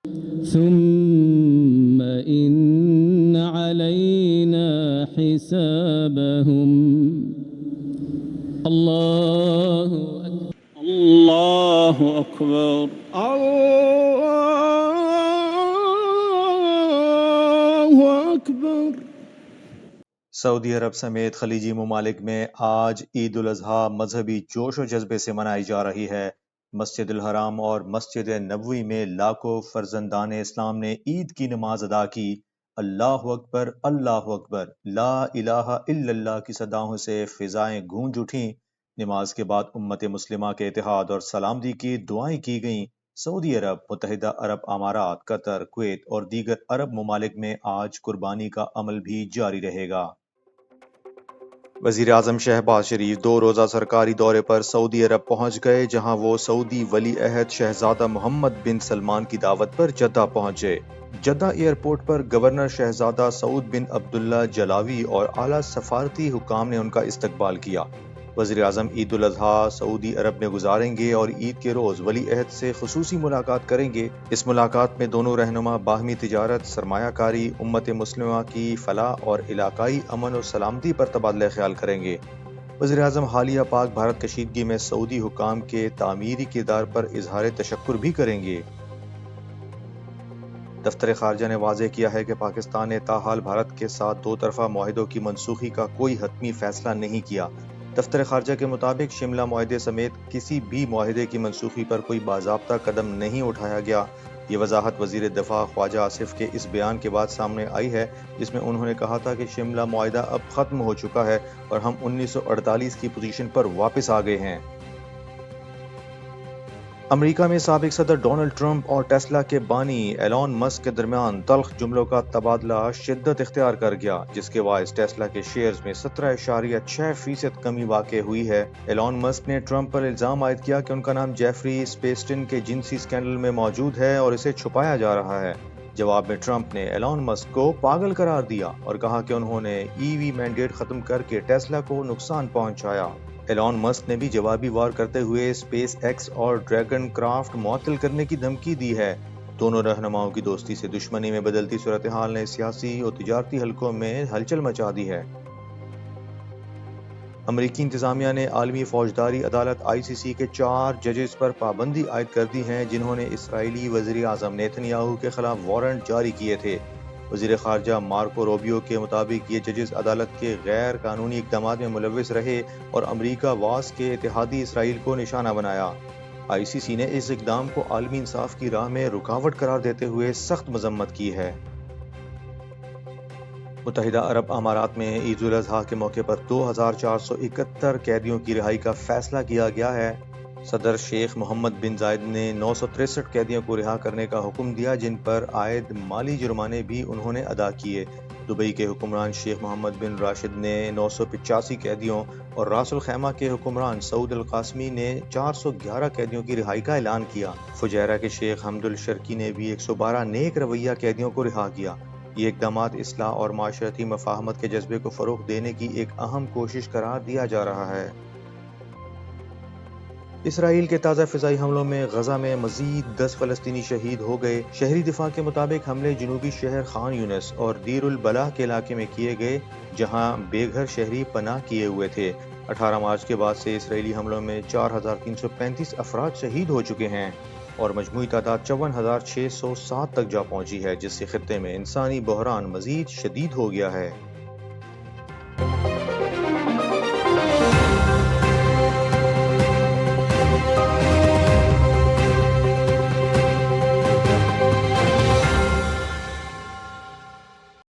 ثم إن علينا حسابهم الله أكبر اللہ اکبر اللہ اکبر۔ سعودی عرب سمیت خلیجی ممالک میں آج عید الاضحیٰ مذہبی جوش و جذبے سے منائی جا رہی ہے۔ مسجد الحرام اور مسجد نبوی میں لاکھوں فرزندان اسلام نے عید کی نماز ادا کی۔ اللہ اکبر لا الہ الا اللہ کی صداؤں سے فضائیں گونج اٹھیں۔ نماز کے بعد امت مسلمہ کے اتحاد اور سلامتی کی دعائیں کی گئیں۔ سعودی عرب، متحدہ عرب امارات، قطر، کویت اور دیگر عرب ممالک میں آج قربانی کا عمل بھی جاری رہے گا۔ وزیر اعظم شہباز شریف 2 روزہ سرکاری دورے پر سعودی عرب پہنچ گئے، جہاں وہ سعودی ولی عہد شہزادہ محمد بن سلمان کی دعوت پر جدہ پہنچے۔ جدہ ایئرپورٹ پر گورنر شہزادہ سعود بن عبداللہ جلاوی اور اعلیٰ سفارتی حکام نے ان کا استقبال کیا۔ وزیر اعظم عید الاضحیٰ سعودی عرب میں گزاریں گے اور عید کے روز ولی عہد سے خصوصی ملاقات کریں گے۔ اس ملاقات میں دونوں رہنما باہمی تجارت، سرمایہ کاری، امت مسلمہ کی فلاح اور علاقائی امن و سلامتی پر تبادلہ خیال کریں گے۔ وزیر اعظم حالیہ پاک بھارت کشیدگی میں سعودی حکام کے تعمیری کردار پر اظہار تشکر بھی کریں گے۔ دفتر خارجہ نے واضح کیا ہے کہ پاکستان نے تاحال بھارت کے ساتھ 2 طرفہ معاہدوں کی منسوخی کا کوئی حتمی فیصلہ نہیں کیا۔ دفتر خارجہ کے مطابق شملہ معاہدے سمیت کسی بھی معاہدے کی منسوخی پر کوئی باضابطہ قدم نہیں اٹھایا گیا۔ یہ وضاحت وزیر دفاع خواجہ آصف کے اس بیان کے بعد سامنے آئی ہے، جس میں انہوں نے کہا تھا کہ شملہ معاہدہ اب ختم ہو چکا ہے اور ہم 1948 کی پوزیشن پر واپس آ گئے ہیں۔ امریکہ میں سابق صدر ڈونلڈ ٹرمپ اور ٹیسلا کے بانی ایلون مسک کے درمیان تلخ جملوں کا تبادلہ شدت اختیار کر گیا، جس کے باعث ٹیسلا کے شیئرز میں 17.6% کمی واقع ہوئی ہے۔ ایلون مسک نے ٹرمپ پر الزام عائد کیا کہ ان کا نام جیفری اسپیسٹن کے جنسی اسکینڈل میں موجود ہے اور اسے چھپایا جا رہا ہے۔ جواب میں ٹرمپ نے ایلون مسک کو پاگل قرار دیا اور کہا کہ انہوں نے EV مینڈیٹ ختم کر کے ٹیسلا کو نقصان پہنچایا۔ ایلون مسک نے بھی جوابی وار کرتے ہوئے اسپیس ایکس اور ڈریگن کرافٹ معطل کرنے کی دھمکی دی ہے۔ دونوں رہنماؤں کی دوستی سے دشمنی میں بدلتی صورتحال نے سیاسی اور تجارتی حلقوں میں ہلچل مچا دی ہے۔ امریکی انتظامیہ نے عالمی فوجداری عدالت ICC کے 4 ججز پر پابندی عائد کر دی ہے، جنہوں نے اسرائیلی وزیر اعظم نیتن یاہو کے خلاف وارنٹ جاری کیے تھے۔ وزیر خارجہ مارکو روبیو کے مطابق یہ ججز عدالت کے غیر قانونی اقدامات میں ملوث رہے اور امریکہ واس کے اتحادی اسرائیل کو نشانہ بنایا۔ ICC نے اس اقدام کو عالمی انصاف کی راہ میں رکاوٹ قرار دیتے ہوئے سخت مذمت کی ہے۔ متحدہ عرب امارات میں عید الاضحیٰ کے موقع پر 2471 قیدیوں کی رہائی کا فیصلہ کیا گیا ہے۔ صدر شیخ محمد بن زائد نے 963 قیدیوں کو رہا کرنے کا حکم دیا، جن پر عائد مالی جرمانے بھی انہوں نے ادا کیے۔ دبئی کے حکمران شیخ محمد بن راشد نے 985 قیدیوں اور راس الخیمہ کے حکمران سعود القاسمی نے 411 قیدیوں کی رہائی کا اعلان کیا۔ فجیرہ کے شیخ حمد الشرکی نے بھی 112 نیک رویہ قیدیوں کو رہا کیا۔ یہ اقدامات اصلاح اور معاشرتی مفاہمت کے جذبے کو فروغ دینے کی ایک اہم کوشش قرار دیا جا رہا ہے۔ اسرائیل کے تازہ فضائی حملوں میں غزہ میں مزید 10 فلسطینی شہید ہو گئے۔ شہری دفاع کے مطابق حملے جنوبی شہر خان یونس اور دیر البلح کے علاقے میں کیے گئے، جہاں بے گھر شہری پناہ کیے ہوئے تھے۔ 18 مارچ کے بعد سے اسرائیلی حملوں میں 4335 افراد شہید ہو چکے ہیں اور مجموعی تعداد 54,607 تک جا پہنچی ہے، جس سے خطے میں انسانی بحران مزید شدید ہو گیا ہے۔